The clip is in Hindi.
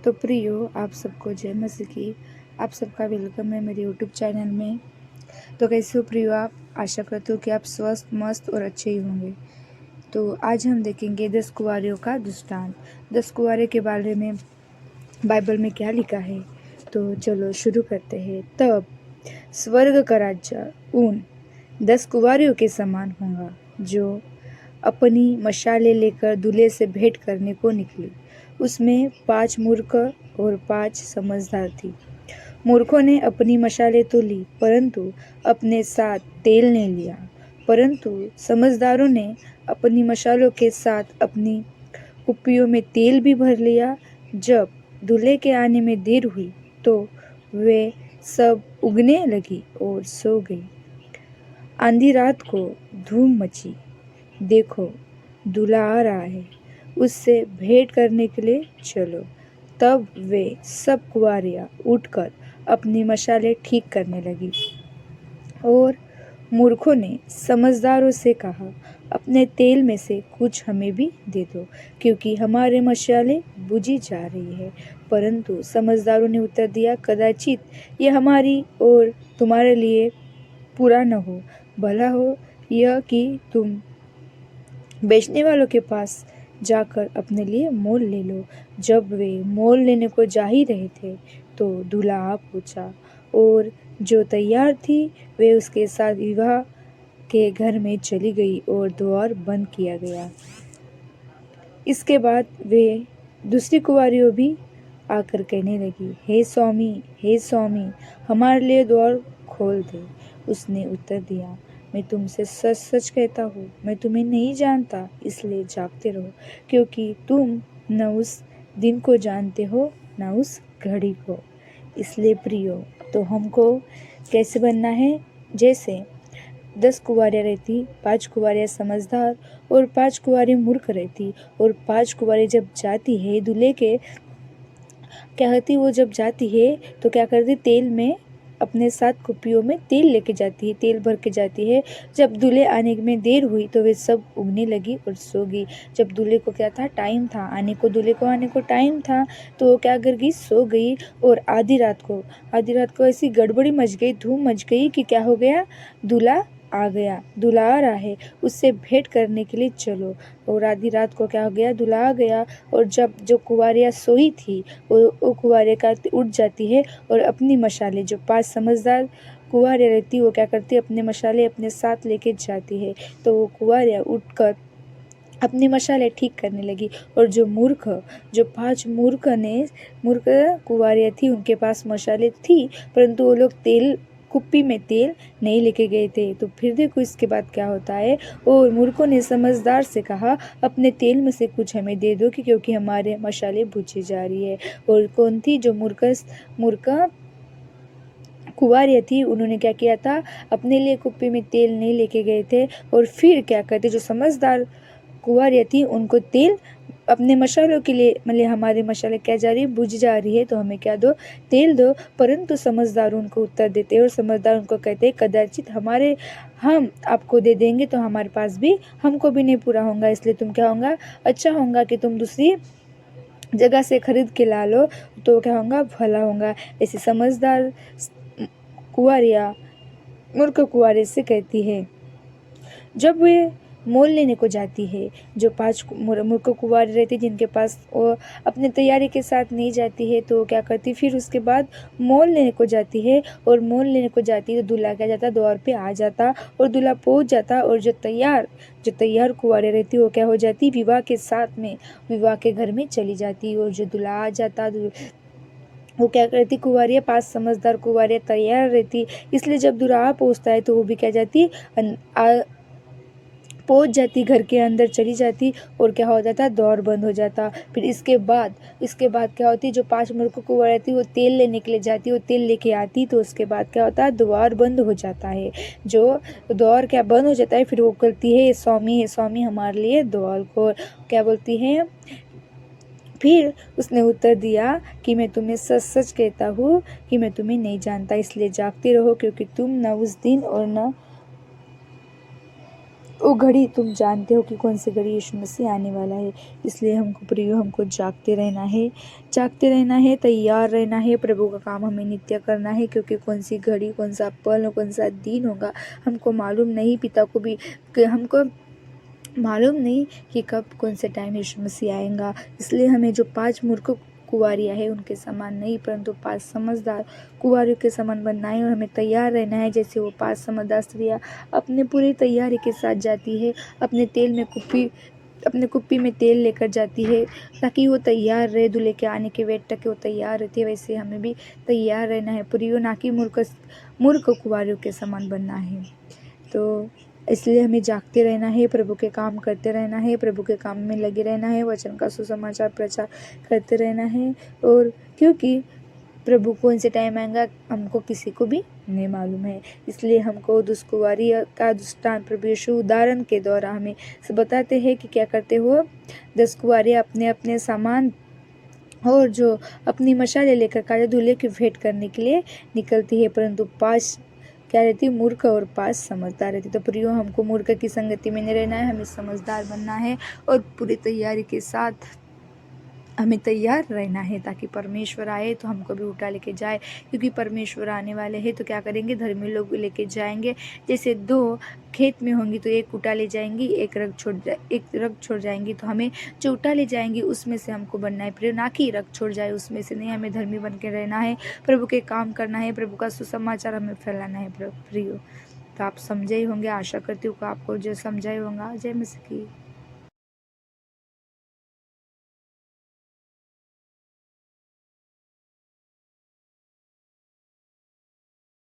तो प्रियो, आप सबको जय मसीह की। आप सबका वेलकम है मेरे यूट्यूब चैनल में। तो कैसे हो प्रियो आप? आशा करती हूँ कि आप स्वस्थ, मस्त और अच्छे ही होंगे। तो आज हम देखेंगे 10 कुंवारियों का दृष्टांत। 10 कुंवारे के बारे में बाइबल में क्या लिखा है। तो चलो शुरू करते हैं। तब स्वर्ग का राज्य उन 10 कुंवारियों के समान होगा जो अपनी मशालें लेकर दूल्हे से भेंट करने को निकली। उसमें 5 मूर्ख और 5 समझदार थी। मूर्खों ने अपनी मशालें तो ली, परंतु अपने साथ तेल नहीं लिया। परंतु समझदारों ने अपनी मशालों के साथ अपनी कुप्पियों में तेल भी भर लिया। जब दूल्हे के आने में देर हुई तो वे सब उगने लगी और सो गई। आधी रात को धूम मची। देखो, दूल्हा आ रहा है, उससे भेंट करने के लिए चलो। तब वे सब कुंवारियाँ उठकर अपनी मशालें ठीक करने लगी। और मूर्खों ने समझदारों से कहा, अपने तेल में से कुछ हमें भी दे दो, क्योंकि हमारे मशालें बुझी जा रही है। परंतु समझदारों ने उत्तर दिया, कदाचित ये हमारी और तुम्हारे लिए बुरा न हो, भला हो यह कि तुम बेचने वालों के पास जाकर अपने लिए मोल ले लो। जब वे मोल लेने को जा ही रहे थे तो दूल्हा आ पहुंचा, और जो तैयार थी वे उसके साथ विवाह के घर में चली गई और द्वार बंद किया गया। इसके बाद वे दूसरी कुंवारियों भी आकर कहने लगी, हे स्वामी, हमारे लिए द्वार खोल दे। उसने उत्तर दिया, मैं तुमसे सच सच कहता हूँ, मैं तुम्हें नहीं जानता, इसलिए जागते रहो, क्योंकि तुम न उस दिन को जानते हो न उस घड़ी को। इसलिए प्रियो, तो हमको कैसे बनना है? जैसे 10 कुंवारियाँ रहती, 5 कुंवारियाँ समझदार और 5 कुंवारी मूर्ख रहती। और 5 कुंवारी जब जाती है दूल्हे के, क्या करती वो जब जाती है तो क्या करती, तेल में अपने साथ कुप्पियों में तेल लेके जाती है, तेल भर के जाती है। जब दूल्हे आने में देर हुई तो वे सब उगने लगी और सो गई। जब दूल्हे को क्या था, टाइम था आने को, दूल्हे को आने को टाइम था, तो वो क्या कर गई, सो गई। और आधी रात को ऐसी गड़बड़ी मच गई, धूम मच गई कि क्या हो गया, दूल्हा आ गया, दूल्हा आ रहा है, उससे भेंट करने के लिए चलो। और आधी रात को क्या हो गया, दूल्हा आ गया। और जब जो कुंवारियाँ सोई थी वो कुंवारियाँ का उठ जाती है और अपनी मशालें, जो 5 समझदार कुंवारियाँ रहती वो क्या करती, अपने मशाले अपने साथ लेके जाती है। तो वो कुंवारियाँ उठकर अपनी मशालें ठीक करने लगी। और जो 5 मूर्ख कुंवारियाँ थी, उनके पास मशालें थी, परंतु वो लोग कुप्पी में तेल नहीं लेके गए थे। तो फिर देखो इसके बाद क्या होता है। और मूर्खों ने समझदार से कहा, अपने तेल में से कुछ हमें दे दो, क्योंकि हमारे मशालें बुझी जा रही है। और कौन थी? जो मूर्ख कुंवारियाँ थी, उन्होंने क्या किया था, अपने लिए कुप्पी में तेल नहीं लेके गए थे। और फिर क्या करते, जो समझदार कुंवारियाँ थी, उनको तेल अपने मसालों के लिए, मतलब हमारे मसाले क्या जा रही है, बुझ जा रही है, तो हमें क्या दो, तेल दो। परंतु समझदार उनको उत्तर देते हैं और समझदार उनको कहते हैं, कदाचित हम आपको दे देंगे तो हमारे पास भी, हमको भी नहीं पूरा होगा, इसलिए तुम क्या होगा, अच्छा होगा कि तुम दूसरी जगह से खरीद के ला लो, तो क्या होगा, भला होगा। ऐसे समझदार कुंवारियाँ मूर्ख कुंवारे से कहती है। जब वे मोल लेने को जाती है, जो 5 मूर्ख कुंवारी रहती, जिनके पास वो अपने तैयारी के साथ नहीं जाती है, तो क्या करती, फिर उसके बाद मोल लेने को जाती है। और मोल लेने को जाती है तो दूल्हा क्या जाता, द्वार पे आ जाता और दूल्हा पहुंच जाता। और जो तैयार कुंवारे रहती वो क्या हो जाती, विवाह के साथ में विवाह के घर में चली जाती। और जो दूल्हा आ जाता, वो क्या करती, कुंवारियाँ 5 समझदार कुंवारियाँ तैयार रहती। इसलिए जब दूल्हा पहुँचता है तो वो भी क्या जाती, पहुंच जाती, घर के अंदर चली जाती। और क्या हो जाता, द्वार बंद हो जाता। फिर इसके बाद क्या होती, जो 5 मूर्ख कुंवारियाँ थी वो तेल लेने के लिए जाती, वो तेल लेके आती, तो उसके बाद क्या होता है, द्वार बंद हो जाता है। जो द्वार क्या बंद हो जाता है, फिर वो करती है, हे स्वामी हमारे लिए द्वार को, क्या बोलती है। फिर उसने उत्तर दिया कि मैं तुम्हें सच सच कहता हूँ कि मैं तुम्हें नहीं जानता, इसलिए जागते रहो, क्योंकि तुम न उस दिन और न वो घड़ी तुम जानते हो कि कौन सी घड़ी यीशु मसीह आने वाला है। इसलिए हमको प्रियो हमको जागते रहना है, तैयार रहना है। प्रभु का काम हमें नित्य करना है, क्योंकि कौन सी घड़ी, कौन सा पल, कौन सा दिन होगा हमको मालूम नहीं। पिता को भी हमको मालूम नहीं कि कब कौन से टाइम यीशु मसीह आएगा। इसलिए हमें जो 5 मूर्ख कुंवारियाँ है उनके समान नहीं, परंतु 5 समझदार कुंवारियों के समान बनना है। और हमें तैयार रहना है, जैसे वो 5 समझदार स्त्रियाँ अपने पूरी तैयारी के साथ जाती है, अपने कुप्पी में तेल लेकर जाती है, ताकि वो तैयार रहे, दूल्हे के आने के वेट तक वो तैयार रहती है। वैसे हमें भी तैयार रहना है प्रियो, ना कि मूर्ख कुंवारियों के समान बनना है। तो इसलिए हमें जागते रहना है, प्रभु के काम करते रहना है, प्रभु के काम में लगे रहना है, वचन का सुसमाचार प्रचार करते रहना है। और क्योंकि प्रभु कौन से टाइम आएगा हमको किसी को भी नहीं मालूम है। इसलिए हमको दुष्कुवारी का दृष्टांत प्रभु यीशु उदाहरण के द्वारा हमें बताते हैं कि क्या करते हो। 10 कुंवारियाँ अपने अपने सामान और जो अपनी मशालें लेकर काले दूल्हे की भेंट करने के लिए निकलती है, परंतु 5 क्या रहती है, मूर्ख, और 5 समझदार रहती। तो प्रियो हमको मूर्ख की संगति में नहीं रहना है, हमें समझदार बनना है और पूरी तैयारी के साथ हमें तैयार रहना है, ताकि परमेश्वर आए तो हमको भी उठा लेके जाए। क्योंकि परमेश्वर आने वाले हैं तो क्या करेंगे, धर्मी लोग लेके जाएंगे। जैसे 2 खेत में होंगी तो एक उठा ले जाएंगी, एक रग छोड़ जाएंगी। तो हमें जो उठा ले जाएंगी उसमें से हमको बनना है प्रिय, ना कि रग छोड़ जाए उसमें से नहीं। हमें धर्मी बन के रहना है, प्रभु के काम करना है, प्रभु का सुसमाचार हमें फैलाना है प्रियो। तो आप समझे ही होंगे, आशा करती हूँ कि आपको जो समझाए होंगे। जय मसीह की।